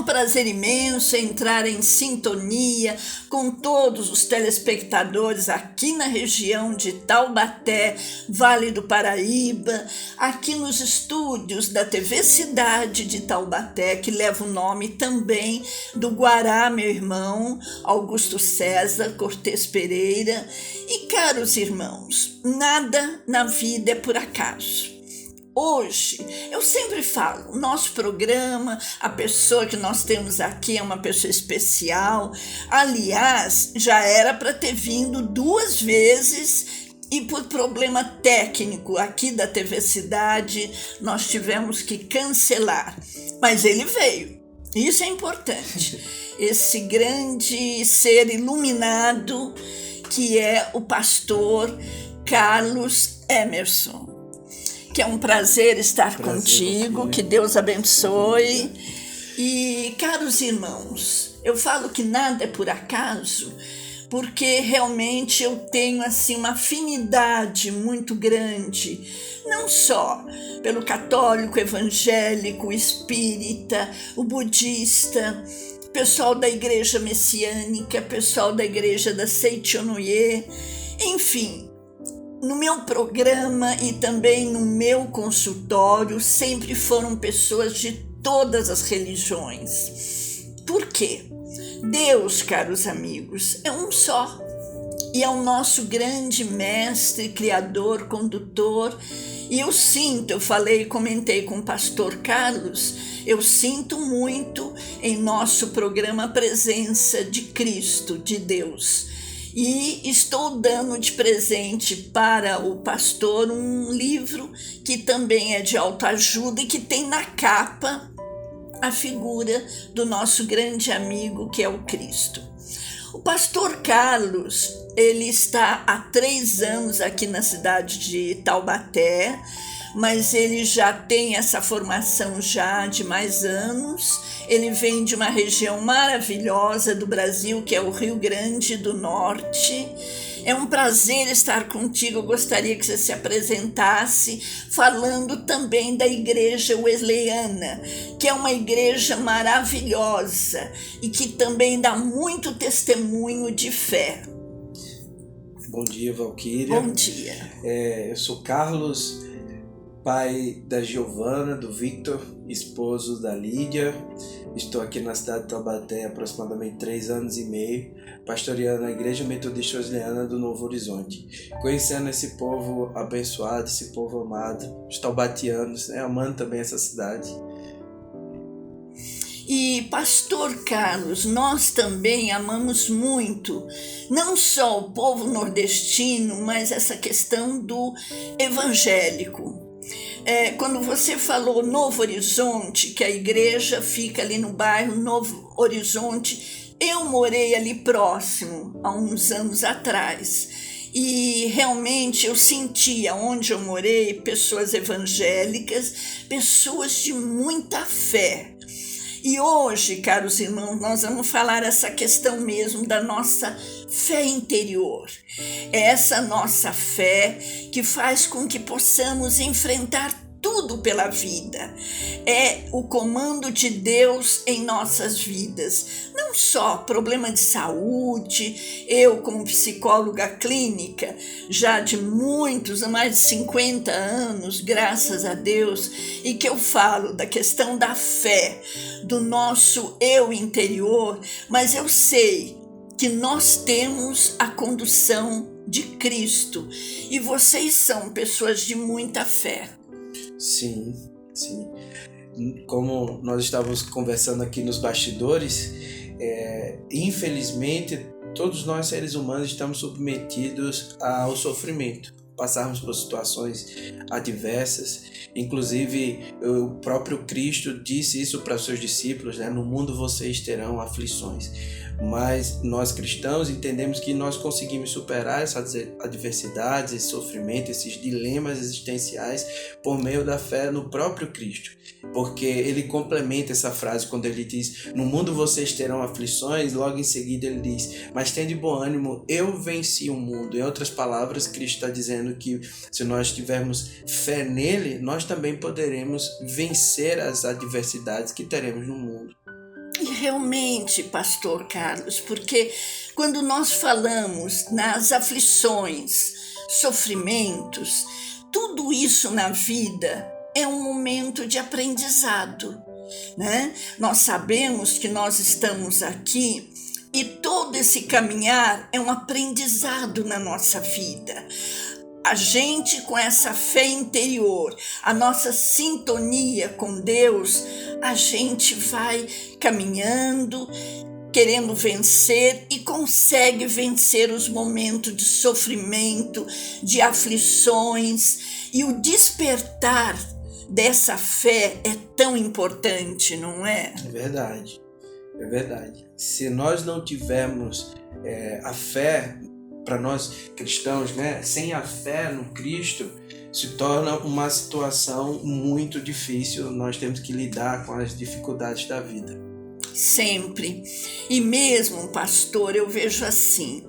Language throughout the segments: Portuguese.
Prazer imenso entrar em sintonia com todos os telespectadores aqui na região de Taubaté, Vale do Paraíba, aqui nos estúdios da TV Cidade de Taubaté, que leva o nome também do Guará, meu irmão, Augusto César Cortes Pereira. E, caros irmãos, nada na vida é por acaso. Hoje, eu sempre falo, o nosso programa, a pessoa que nós temos aqui é uma pessoa especial. Aliás, já era para ter vindo 2 vezes e por problema técnico aqui da TV Cidade, nós tivemos que cancelar. Mas ele veio, isso é importante. Esse grande ser iluminado que é o pastor Carlos Emerson. Que é um prazer estar contigo, que Deus abençoe. E, caros irmãos, eu falo que nada é por acaso, porque realmente eu tenho assim uma afinidade muito grande, não só pelo católico, evangélico, espírita, o budista, pessoal da igreja messiânica, pessoal da igreja da Seichonoye, enfim. No meu programa e também no meu consultório sempre foram pessoas de todas as religiões. Por quê? Deus, caros amigos, é um só. E é o nosso grande mestre, criador, condutor. E eu comentei com o pastor Carlos, eu sinto muito em nosso programa a presença de Cristo, de Deus. E estou dando de presente para o pastor um livro que também é de autoajuda e que tem na capa a figura do nosso grande amigo que é o Cristo. O pastor Carlos, ele está há 3 anos aqui na cidade de Taubaté, mas ele já tem essa formação já de mais anos. Ele vem de uma região maravilhosa do Brasil, que é o Rio Grande do Norte. É um prazer estar contigo. Eu gostaria que você se apresentasse falando também da igreja wesleyana, que é uma igreja maravilhosa e que também dá muito testemunho de fé. Bom dia, Valquíria. Bom dia. Eu sou Carlos, pai da Giovana, do Victor, esposo da Lídia. Estou aqui na cidade de Taubaté há aproximadamente 3 anos e meio, pastoreando a Igreja Metodista Wesleyana do Novo Horizonte. Conhecendo esse povo abençoado, esse povo amado, os taubatianos, amando também essa cidade. E, pastor Carlos, nós também amamos muito, não só o povo nordestino, mas essa questão do evangélico. Quando você falou Novo Horizonte, que a igreja fica ali no bairro Novo Horizonte, eu morei ali próximo, há uns anos atrás. E realmente eu sentia, onde eu morei, pessoas evangélicas, pessoas de muita fé. E hoje, caros irmãos, nós vamos falar essa questão mesmo da nossa fé interior. É essa nossa fé que faz com que possamos enfrentar tudo pela vida. É o comando de Deus em nossas vidas. Não só problema de saúde, eu como psicóloga clínica, já de mais de 50 anos, graças a Deus, e que eu falo da questão da fé, do nosso eu interior, mas eu sei que nós temos a condução de Cristo e vocês são pessoas de muita fé. Sim. Como nós estávamos conversando aqui nos bastidores, infelizmente todos nós seres humanos estamos submetidos ao sofrimento, passarmos por situações adversas. Inclusive o próprio Cristo disse isso para os seus discípulos, no mundo vocês terão aflições. mas nós cristãos entendemos que nós conseguimos superar essas adversidades, esse sofrimento, esses dilemas existenciais por meio da fé no próprio Cristo. Porque ele complementa essa frase quando ele diz: no mundo vocês terão aflições, logo em seguida ele diz: mas tende bom ânimo, eu venci o mundo. Em outras palavras, Cristo está dizendo que se nós tivermos fé nele, nós também poderemos vencer as adversidades que teremos no mundo. E realmente, pastor Carlos, porque quando nós falamos nas aflições, sofrimentos, tudo isso na vida é um momento de aprendizado, né? Nós sabemos que nós estamos aqui e todo esse caminhar é um aprendizado na nossa vida. A gente, com essa fé interior, a nossa sintonia com Deus, a gente vai caminhando, querendo vencer e consegue vencer os momentos de sofrimento, de aflições, e o despertar dessa fé é tão importante, não é? É verdade, é verdade. Se nós não tivermos a fé, para nós cristãos, né, sem a fé no Cristo, se torna uma situação muito difícil. Nós temos que lidar com as dificuldades da vida. Sempre. E mesmo, pastor, eu vejo assim,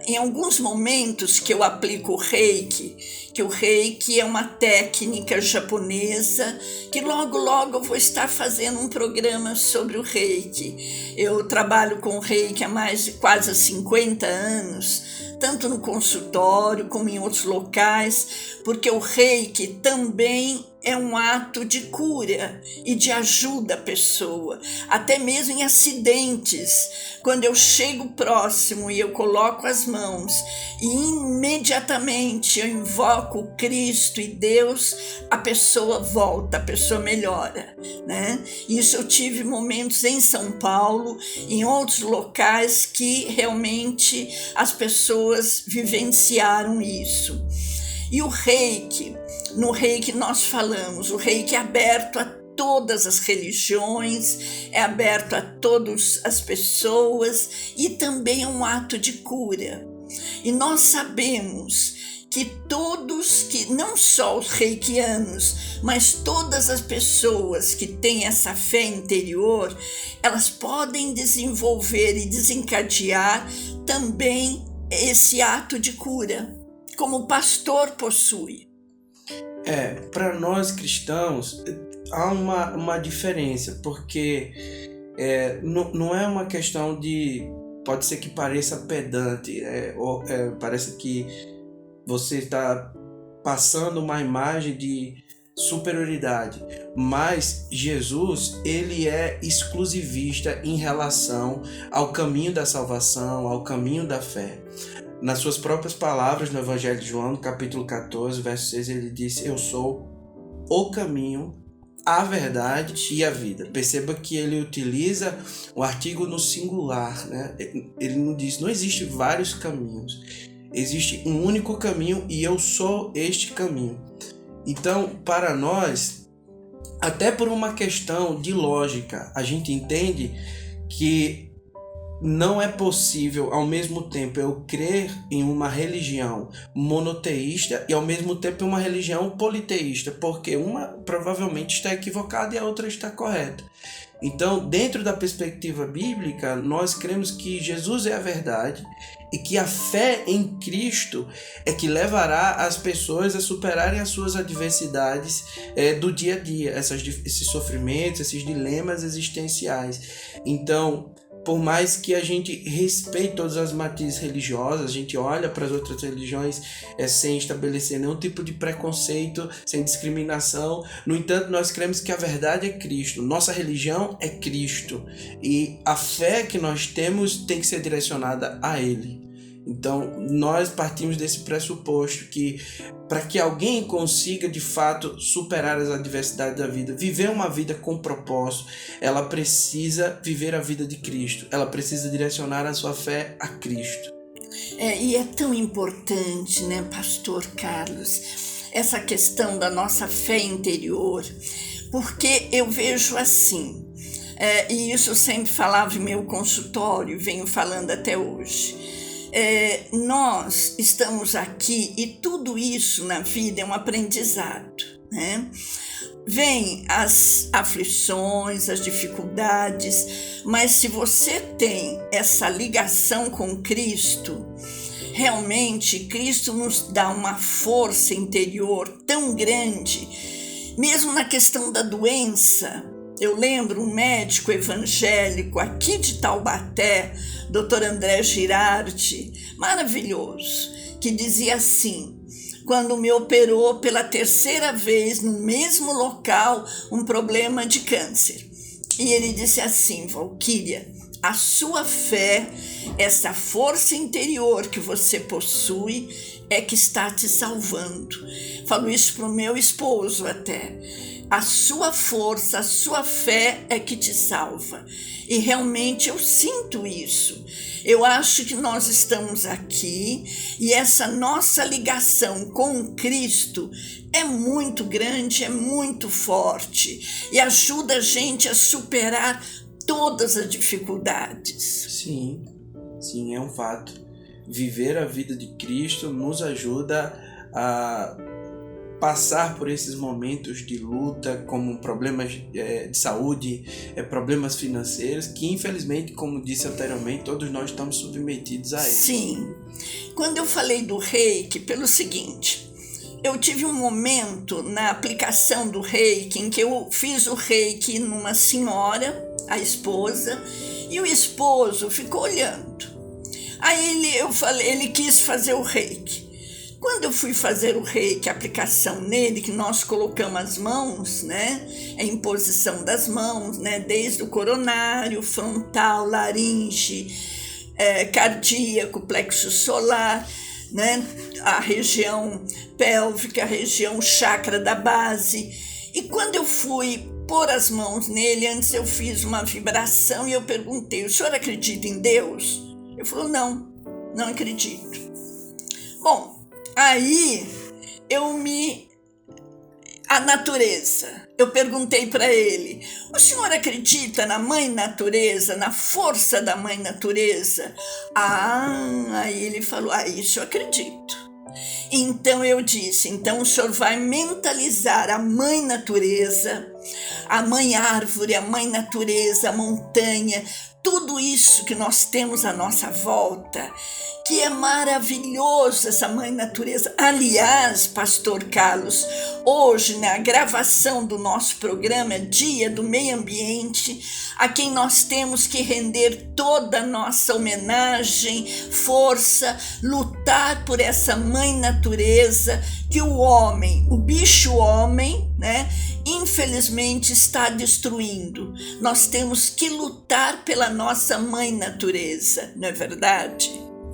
em alguns momentos que eu aplico o Reiki, que o Reiki é uma técnica japonesa, que logo eu vou estar fazendo um programa sobre o Reiki. Eu trabalho com o Reiki há mais de quase 50 anos, tanto no consultório como em outros locais, porque o Reiki também é um ato de cura e de ajuda à pessoa, até mesmo em acidentes. Quando eu chego próximo e eu coloco as mãos e imediatamente eu invoco o Cristo e Deus, a pessoa volta, a pessoa melhora, né? Isso eu tive momentos em São Paulo, em outros locais que realmente as pessoas vivenciaram isso. E o Reiki, no Reiki nós falamos, o Reiki é aberto a todas as religiões, é aberto a todas as pessoas e também é um ato de cura. E nós sabemos que todos, que não só os reikianos, mas todas as pessoas que têm essa fé interior, elas podem desenvolver e desencadear também esse ato de cura, como o pastor possui. Para nós cristãos há uma diferença, porque não é uma questão de, pode ser que pareça pedante, parece que você está passando uma imagem de superioridade, mas Jesus, ele é exclusivista em relação ao caminho da salvação, ao caminho da fé. Nas suas próprias palavras, no Evangelho de João, no capítulo 14, verso 6, ele disse: eu sou o caminho, a verdade e a vida. Perceba que ele utiliza o artigo no singular, né? Ele não diz, não existe vários caminhos, existe um único caminho e eu sou este caminho. Então, para nós, até por uma questão de lógica, a gente entende que não é possível, ao mesmo tempo, eu crer em uma religião monoteísta e, ao mesmo tempo, uma religião politeísta, porque uma provavelmente está equivocada e a outra está correta. Então, dentro da perspectiva bíblica, nós cremos que Jesus é a verdade e que a fé em Cristo é que levará as pessoas a superarem as suas adversidades do dia a dia, esses sofrimentos, esses dilemas existenciais. Então, por mais que a gente respeite todas as matizes religiosas, a gente olha para as outras religiões sem estabelecer nenhum tipo de preconceito, sem discriminação. No entanto, nós cremos que a verdade é Cristo. Nossa religião é Cristo. E a fé que nós temos tem que ser direcionada a Ele. Então, nós partimos desse pressuposto que, para que alguém consiga, de fato, superar as adversidades da vida, viver uma vida com propósito, ela precisa viver a vida de Cristo. Ela precisa direcionar a sua fé a Cristo. E é tão importante, né, pastor Carlos, essa questão da nossa fé interior, porque eu vejo assim, e isso eu sempre falava em meu consultório, venho falando até hoje. Nós estamos aqui e tudo isso na vida é um aprendizado, né? Vêm as aflições, as dificuldades, mas se você tem essa ligação com Cristo, realmente Cristo nos dá uma força interior tão grande, mesmo na questão da doença. Eu lembro um médico evangélico aqui de Taubaté, Dr. André Girardi, maravilhoso, que dizia assim: quando me operou pela 3ª vez no mesmo local um problema de câncer. E ele disse assim: Valquíria, a sua fé, essa força interior que você possui é que está te salvando. Falo isso para o meu esposo até. A sua força, a sua fé é que te salva. E realmente eu sinto isso. Eu acho que nós estamos aqui e essa nossa ligação com Cristo é muito grande, é muito forte e ajuda a gente a superar todas as dificuldades. Sim, é um fato. Viver a vida de Cristo nos ajuda a passar por esses momentos de luta, como problemas de saúde, problemas financeiros, que infelizmente, como disse anteriormente, todos nós estamos submetidos a eles. Sim. Quando eu falei do reiki, pelo seguinte, eu tive um momento na aplicação do reiki em que eu fiz o reiki numa senhora, a esposa, e o esposo ficou olhando. Aí ele quis fazer o reiki. Quando eu fui fazer o reiki, a aplicação nele, que nós colocamos as mãos, né, a imposição das mãos, né, desde o coronário, frontal, laringe, cardíaco, plexo solar, né, a região pélvica, a região chakra da base. E quando eu fui pôr as mãos nele, antes eu fiz uma vibração e eu perguntei: o senhor acredita em Deus? Ele falou: não acredito. Bom, aí a natureza, eu perguntei para ele: o senhor acredita na mãe natureza, na força da mãe natureza? Aí ele falou: isso eu acredito. Então eu disse: então o senhor vai mentalizar a mãe natureza, a mãe árvore, a mãe natureza, a montanha, tudo isso que nós temos à nossa volta, que é maravilhoso essa mãe natureza. Aliás, pastor Carlos, hoje na gravação do nosso programa Dia do Meio Ambiente, a quem nós temos que render toda a nossa homenagem, força, lutar por essa mãe natureza que o homem, o bicho homem, né, infelizmente está destruindo. Nós temos que lutar pela nossa mãe natureza, não é verdade?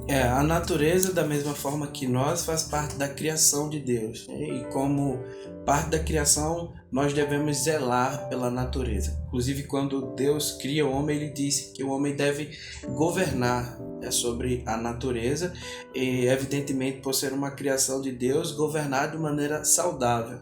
A natureza, da mesma forma que nós, faz parte da criação de Deus. E como parte da criação, nós devemos zelar pela natureza. Inclusive, quando Deus cria o homem, ele disse que o homem deve governar sobre a natureza e, evidentemente, por ser uma criação de Deus, governar de maneira saudável.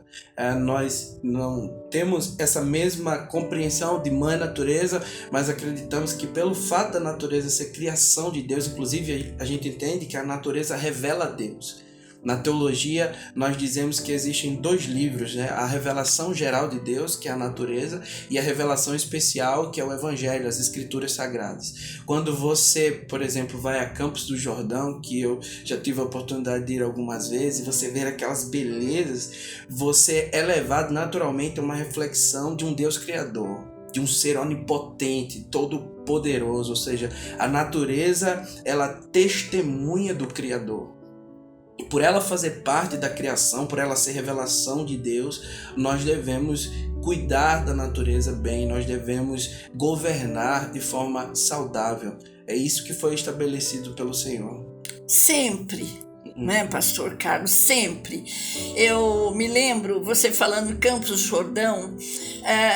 Nós não temos essa mesma compreensão de mãe natureza, mas acreditamos que pelo fato da natureza ser criação de Deus, inclusive a gente entende que a natureza revela a Deus. Na teologia, nós dizemos que existem 2 livros, né? A revelação geral de Deus, que é a natureza, e a revelação especial, que é o Evangelho, as Escrituras Sagradas. Quando você, por exemplo, vai a Campos do Jordão, que eu já tive a oportunidade de ir algumas vezes, e você vê aquelas belezas, você é levado naturalmente a uma reflexão de um Deus Criador, de um ser onipotente, todo poderoso, ou seja, a natureza, ela testemunha do Criador. E por ela fazer parte da criação, por ela ser revelação de Deus, nós devemos cuidar da natureza bem, nós devemos governar de forma saudável. É isso que foi estabelecido pelo Senhor. Sempre, né, pastor Carlos? Sempre. Eu me lembro, você falando Campos do Jordão,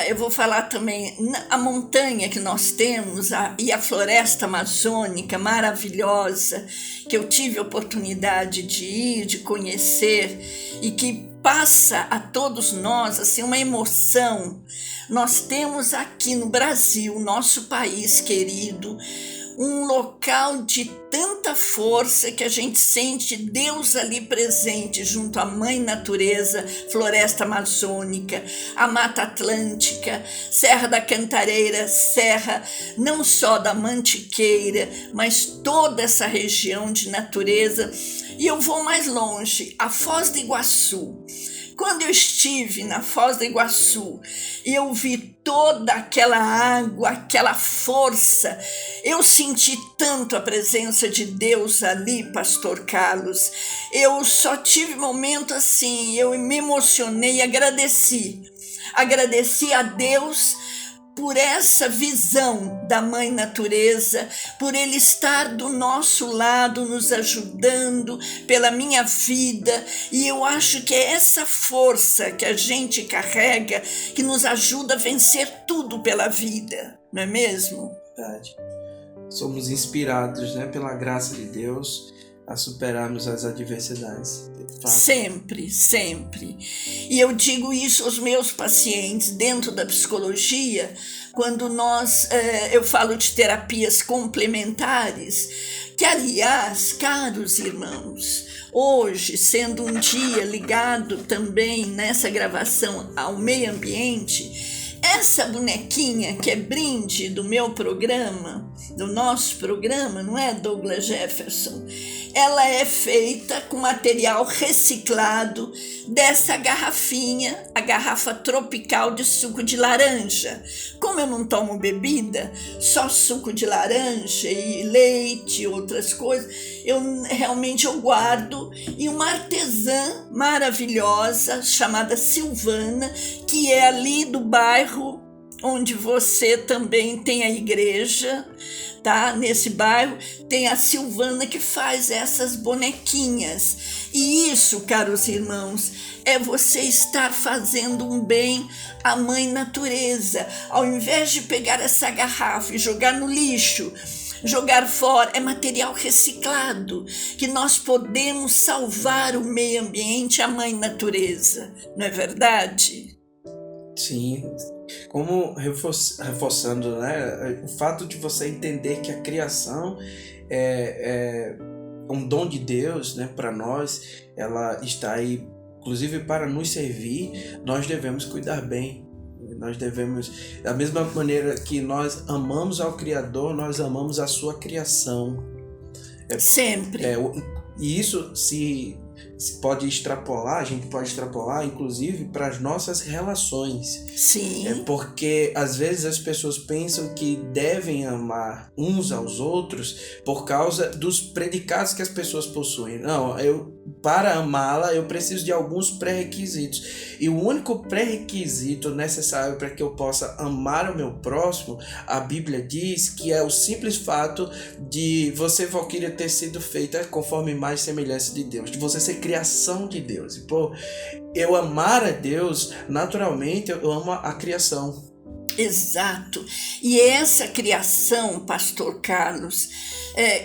eu vou falar também a montanha que nós temos e a floresta amazônica maravilhosa, que eu tive a oportunidade de ir, de conhecer, e que passa a todos nós assim, uma emoção, Nós temos aqui no Brasil, nosso país querido, um local de tanta força que a gente sente Deus ali presente junto à Mãe Natureza, Floresta Amazônica, a Mata Atlântica, Serra da Cantareira, Serra não só da Mantiqueira, mas toda essa região de natureza. E eu vou mais longe, a Foz do Iguaçu. Quando eu estive na Foz do Iguaçu e eu vi toda aquela água, aquela força, eu senti tanto a presença de Deus ali, Pastor Carlos. Eu só tive momento assim, eu me emocionei e agradeci a Deus por essa visão da Mãe Natureza, por Ele estar do nosso lado, nos ajudando pela minha vida. E eu acho que é essa força que a gente carrega que nos ajuda a vencer tudo pela vida, não é mesmo? Verdade. Somos inspirados, né, pela graça de Deus a superarmos as adversidades. Sempre, sempre. E eu digo isso aos meus pacientes dentro da psicologia, quando eu falo de terapias complementares, que aliás, caros irmãos, hoje, sendo um dia ligado também nessa gravação ao meio ambiente, essa bonequinha que é brinde do meu programa, do nosso programa, não é, Douglas Jefferson? Ela é feita com material reciclado dessa garrafinha, a garrafa tropical de suco de laranja. Como eu não tomo bebida, só suco de laranja e leite e outras coisas, eu guardo. E uma artesã maravilhosa chamada Silvana, que é ali do bairro onde você também tem a igreja, tá? Nesse bairro tem a Silvana que faz essas bonequinhas. E isso, caros irmãos, é você estar fazendo um bem à Mãe Natureza. Ao invés de pegar essa garrafa e jogar no lixo, jogar fora, é material reciclado, que nós podemos salvar o meio ambiente, a Mãe Natureza, não é verdade? Sim, como reforçando, né, o fato de você entender que a criação é um dom de Deus, né, para nós, ela está aí, inclusive para nos servir, nós devemos cuidar bem. Nós devemos, da mesma maneira que nós amamos ao Criador, nós amamos a sua criação. Sempre. E isso se pode extrapolar, a gente pode extrapolar, inclusive, para as nossas relações. Sim. Porque, às vezes, as pessoas pensam que devem amar uns aos outros por causa dos predicados que as pessoas possuem. Não, para amá-la, eu preciso de alguns pré-requisitos. E o único pré-requisito necessário para que eu possa amar o meu próximo, a Bíblia diz que é o simples fato de você, Valquíria, ter sido feita conforme mais semelhança de Deus, de você ser criação de Deus. E, eu amar a Deus, naturalmente, eu amo a criação. Exato. E essa criação, Pastor Carlos,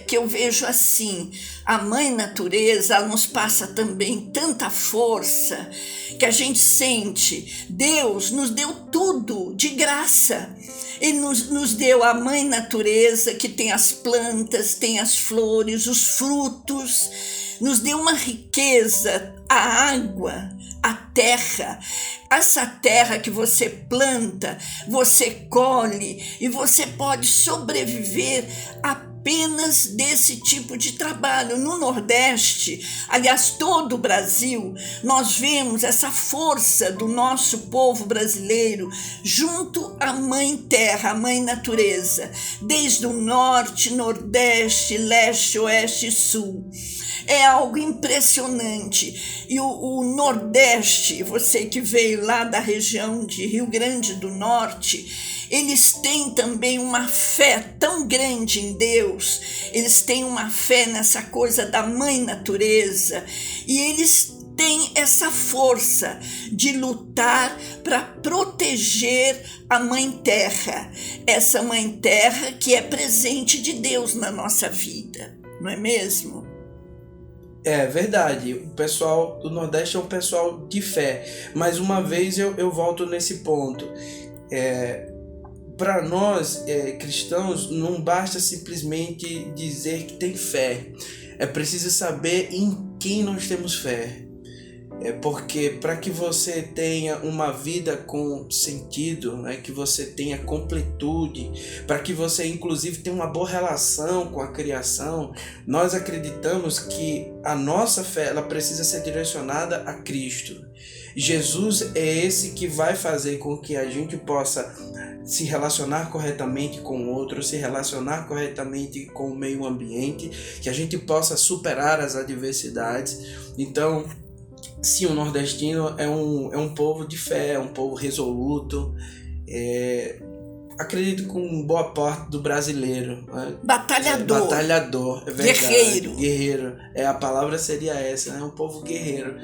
que eu vejo assim, a Mãe Natureza, ela nos passa também tanta força que a gente sente. Deus nos deu tudo de graça. Ele nos deu a Mãe Natureza, que tem as plantas, tem as flores, os frutos, nos deu uma riqueza, a água, a terra. Essa terra que você planta, você colhe e você pode sobreviver apenas desse tipo de trabalho. No Nordeste, aliás, todo o Brasil, nós vemos essa força do nosso povo brasileiro junto à Mãe Terra, a Mãe Natureza, desde o Norte, Nordeste, Leste, Oeste e Sul. É algo impressionante. E o Nordeste, você que veio lá da região de Rio Grande do Norte, eles têm também uma fé tão grande em Deus, eles têm uma fé nessa coisa da Mãe Natureza, e eles têm essa força de lutar para proteger a Mãe Terra, essa Mãe Terra que é presente de Deus na nossa vida, não é mesmo? É verdade, o pessoal do Nordeste é um pessoal de fé, mas uma vez eu volto nesse ponto. Para nós cristãos, não basta simplesmente dizer que tem fé. É preciso saber em quem nós temos fé. Porque para que você tenha uma vida com sentido, né, que você tenha completude, para que você inclusive tenha uma boa relação com a criação, nós acreditamos que a nossa fé ela precisa ser direcionada a Cristo. Jesus é esse que vai fazer com que a gente possa se relacionar corretamente com o outro, se relacionar corretamente com o meio ambiente, que a gente possa superar as adversidades. Então, sim, o nordestino é um povo de fé, é um povo resoluto, acredito com boa parte do brasileiro. Né? Batalhador, é verdade. Guerreiro. A palavra seria essa, né? Um povo guerreiro.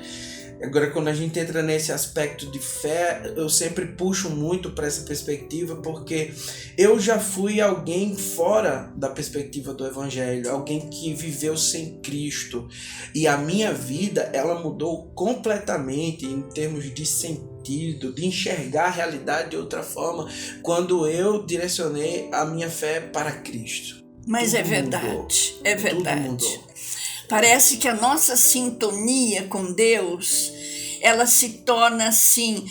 Agora, quando a gente entra nesse aspecto de fé, eu sempre puxo muito para essa perspectiva, porque eu já fui alguém fora da perspectiva do Evangelho, alguém que viveu sem Cristo, e a minha vida ela mudou completamente em termos de sentido, de enxergar a realidade de outra forma, quando eu direcionei a minha fé para Cristo. Mas Tudo é verdade, mudou. é verdade. Tudo mudou. Parece que a nossa sintonia com Deus, ela se torna assim,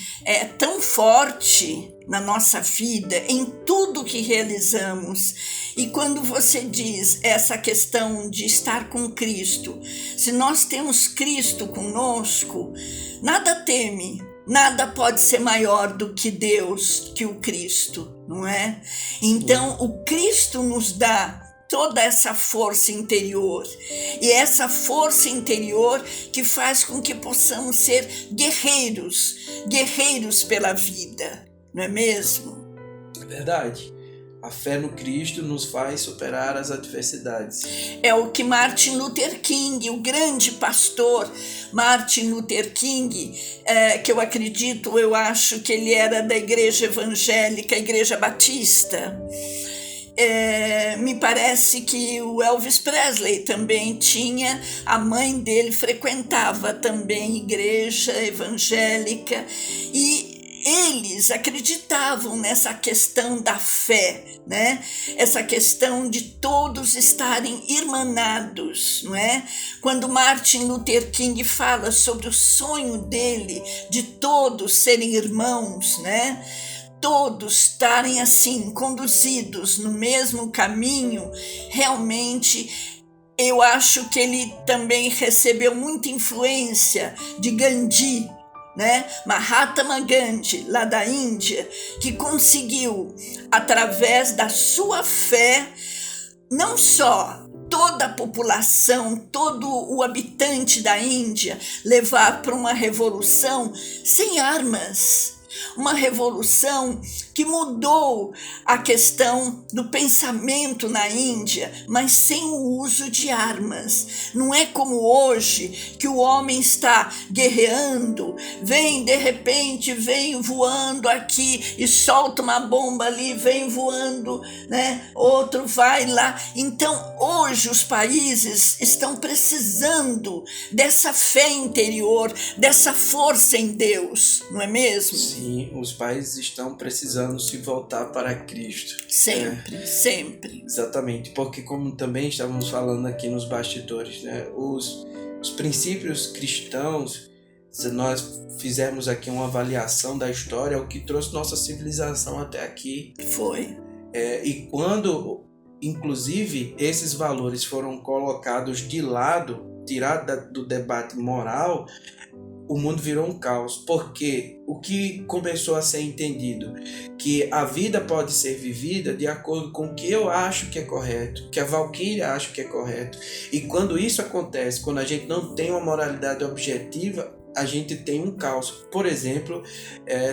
tão forte na nossa vida, em tudo que realizamos. E quando você diz essa questão de estar com Cristo, se nós temos Cristo conosco, nada teme. Nada pode ser maior do que Deus, que o Cristo, não é? Então, o Cristo nos dá toda essa força interior, e essa força interior que faz com que possamos ser guerreiros pela vida, não é mesmo? É verdade. A fé no Cristo nos faz superar as adversidades. É o que Martin Luther King, o grande pastor Martin Luther King, que eu acho que ele era da igreja evangélica, Igreja Batista. Me parece que o Elvis Presley também tinha, a mãe dele frequentava também igreja evangélica, e eles acreditavam nessa questão da fé, né? Essa questão de todos estarem irmanados, não é? Quando Martin Luther King fala sobre o sonho dele de todos serem irmãos, né? Todos estarem assim, conduzidos no mesmo caminho, realmente eu acho que ele também recebeu muita influência de Gandhi, né? Mahatma Gandhi, lá da Índia, que conseguiu, através da sua fé, não só toda a população, todo o habitante da Índia, levar para uma revolução sem armas. Uma revolução que mudou a questão do pensamento na Índia, mas sem o uso de armas. Não é como hoje, que o homem está guerreando, de repente vem voando aqui e solta uma bomba ali, vem voando, né? Outro vai lá. Então, hoje os países estão precisando dessa fé interior, dessa força em Deus, não é mesmo? Sim, os países estão precisando se voltar para Cristo. Sempre. Exatamente, porque como também estávamos falando aqui nos bastidores, né, os princípios cristãos, se nós fizermos aqui uma avaliação da história, é o que trouxe nossa civilização até aqui. Foi. E quando, inclusive, esses valores foram colocados de lado, tirados do debate moral, o mundo virou um caos, porque o que começou a ser entendido, que a vida pode ser vivida de acordo com o que eu acho que é correto, que a Valquíria acha que é correto, e quando isso acontece, quando a gente não tem uma moralidade objetiva, a gente tem um caos. Por exemplo,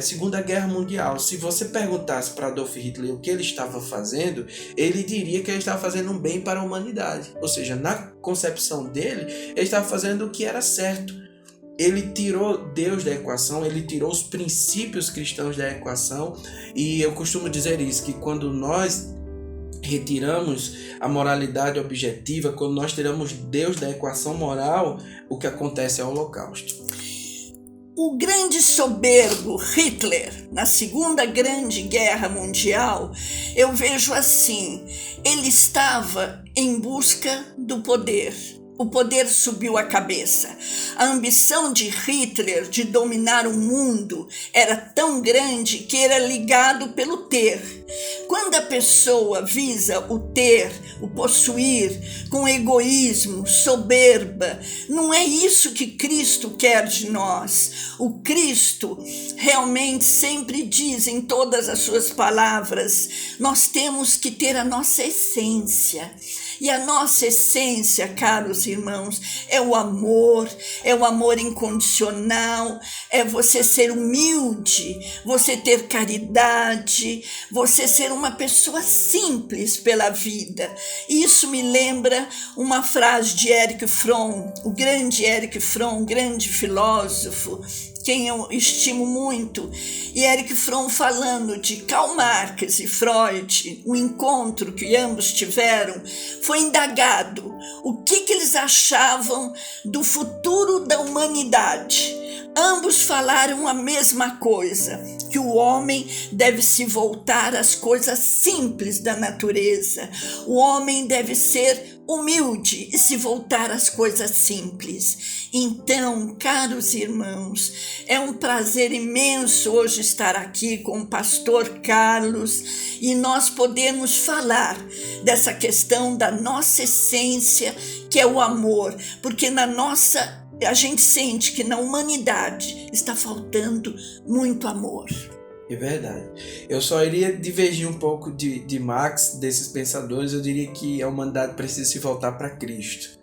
Segunda Guerra Mundial, se você perguntasse para Adolf Hitler o que ele estava fazendo, ele diria que ele estava fazendo um bem para a humanidade, ou seja, na concepção dele, ele estava fazendo o que era certo. Ele tirou Deus da equação, ele tirou os princípios cristãos da equação, e eu costumo dizer isso, que quando nós retiramos a moralidade objetiva, quando nós tiramos Deus da equação moral, o que acontece é o holocausto. O grande soberbo Hitler, na Segunda Grande Guerra Mundial, eu vejo assim, ele estava em busca do poder. O poder subiu a cabeça. A ambição de Hitler de dominar o mundo era tão grande que era ligado pelo ter. Quando a pessoa visa o ter, o possuir, com egoísmo, soberba, não é isso que Cristo quer de nós. O Cristo realmente sempre diz em todas as suas palavras, nós temos que ter a nossa essência. E a nossa essência, caros irmãos, é o amor incondicional, é você ser humilde, você ter caridade, você ser uma pessoa simples pela vida. Isso me lembra uma frase de Erich Fromm, o grande Erich Fromm, grande filósofo, quem eu estimo muito, e Erich Fromm falando de Karl Marx e Freud, o encontro que ambos tiveram, foi indagado o que eles achavam do futuro da humanidade. Ambos falaram a mesma coisa, que o homem deve se voltar às coisas simples da natureza. O homem deve ser humilde e se voltar às coisas simples. Então, caros irmãos, é um prazer imenso hoje estar aqui com o pastor Carlos e nós podemos falar dessa questão da nossa essência, que é o amor, porque a gente sente que na humanidade está faltando muito amor. É verdade. Eu só iria divergir um pouco de Marx, desses pensadores. Eu diria que a humanidade precisa se voltar para Cristo.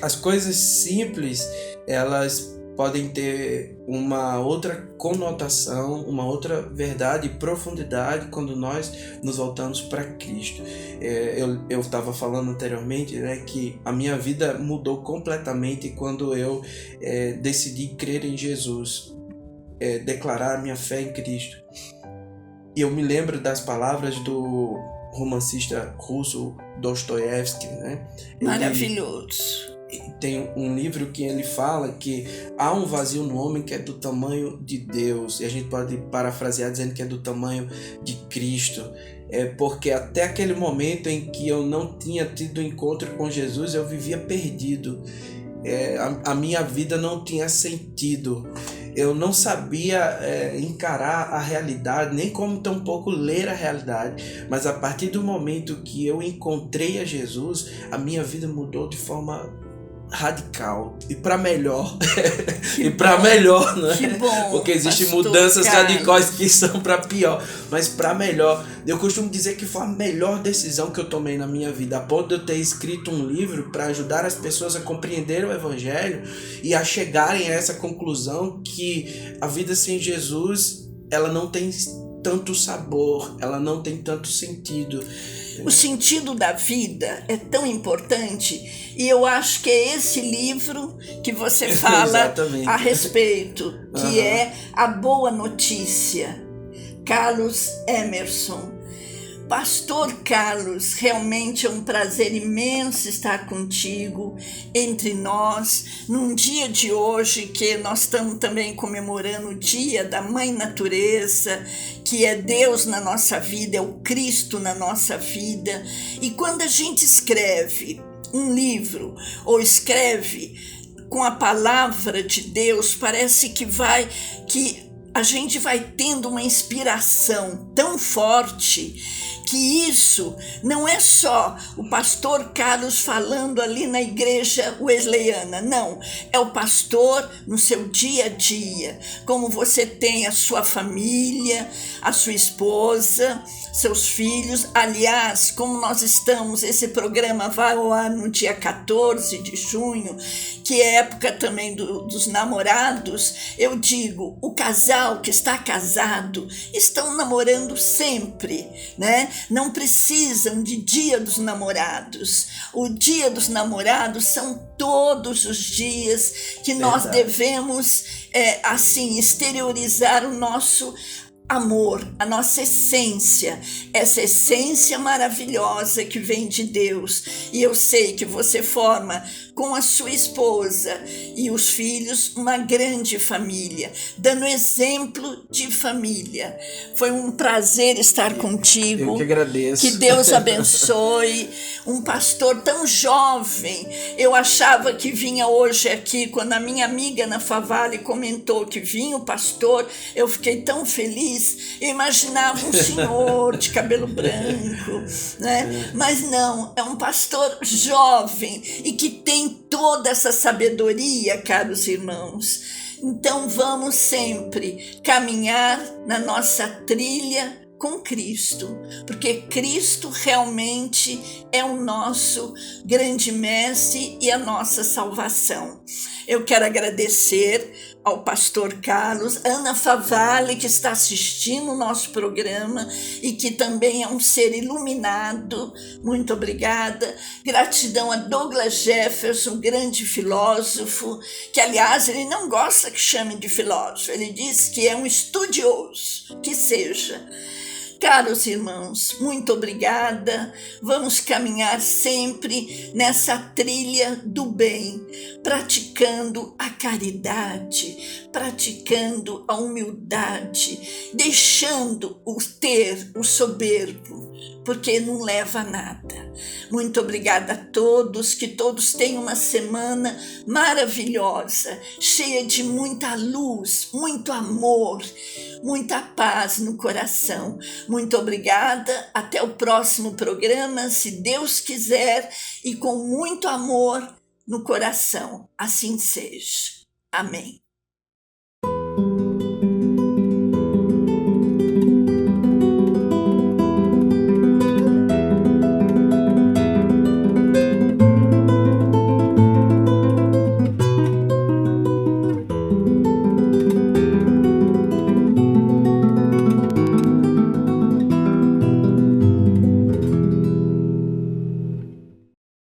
As coisas simples, elas podem ter uma outra conotação, uma outra verdade e profundidade quando nós nos voltamos para Cristo. Eu estava falando anteriormente, né, que a minha vida mudou completamente quando eu decidi crer em Jesus, declarar a minha fé em Cristo. E eu me lembro das palavras do romancista russo Dostoiévski, né? Maravilhoso. Tem um livro que ele fala que há um vazio no homem que é do tamanho de Deus, e a gente pode parafrasear dizendo que é do tamanho de Cristo, porque até aquele momento em que eu não tinha tido encontro com Jesus, eu vivia perdido, a minha vida não tinha sentido, eu não sabia encarar a realidade, nem como tampouco ler a realidade, mas a partir do momento que eu encontrei a Jesus, a minha vida mudou de forma radical e para melhor. E para melhor, né? Que bom, porque existem mudanças radicais que são para pior, mas para melhor. Eu costumo dizer que foi a melhor decisão que eu tomei na minha vida, a ponto de eu ter escrito um livro para ajudar as pessoas a compreender o Evangelho e a chegarem a essa conclusão que a vida sem Jesus, ela não tem tanto sabor, ela não tem tanto sentido. O sentido da vida é tão importante e eu acho que é esse livro que você fala a respeito, que é A Boa Notícia, Carlos Emerson. Pastor Carlos, realmente é um prazer imenso estar contigo, entre nós, num dia de hoje que nós estamos também comemorando o Dia da Mãe Natureza, que é Deus na nossa vida, é o Cristo na nossa vida. E quando a gente escreve um livro ou escreve com a palavra de Deus, parece que a gente vai tendo uma inspiração tão forte que isso não é só o pastor Carlos falando ali na igreja wesleyana, não, é o pastor no seu dia a dia, como você tem a sua família, a sua esposa, seus filhos. Aliás, como nós estamos, esse programa vai ao ar no dia 14 de junho, que é época também dos namorados, eu digo, o casal que está casado estão namorando sempre, né? Não precisam de Dia dos Namorados. O Dia dos Namorados são todos os dias que nós devemos, exteriorizar amor, a nossa essência, essa essência maravilhosa que vem de Deus. E eu sei que você forma com a sua esposa e os filhos uma grande família, dando exemplo de família. Foi um prazer estar contigo. Eu que agradeço. Que Deus abençoe. Um pastor tão jovem. Eu achava que vinha hoje aqui, quando a minha amiga Ana Favale comentou que vinha o pastor, eu fiquei tão feliz. Eu imaginava um senhor de cabelo branco, né? Mas não, é um pastor jovem e que tem toda essa sabedoria, caros irmãos. Então vamos sempre caminhar na nossa trilha com Cristo, porque Cristo realmente é o nosso grande mestre e a nossa salvação. Eu quero agradecer ao pastor Carlos, Ana Favale, que está assistindo o nosso programa e que também é um ser iluminado. Muito obrigada. Gratidão a Douglas Jefferson, grande filósofo, que aliás ele não gosta que chame de filósofo, ele diz que é um estudioso, que seja. Caros irmãos, muito obrigada. Vamos caminhar sempre nessa trilha do bem, praticando a caridade, praticando a humildade, deixando o soberbo, porque não leva a nada. Muito obrigada a todos, que todos tenham uma semana maravilhosa, cheia de muita luz, muito amor, muita paz no coração. Muito obrigada, até o próximo programa, se Deus quiser, e com muito amor no coração. Assim seja. Amém.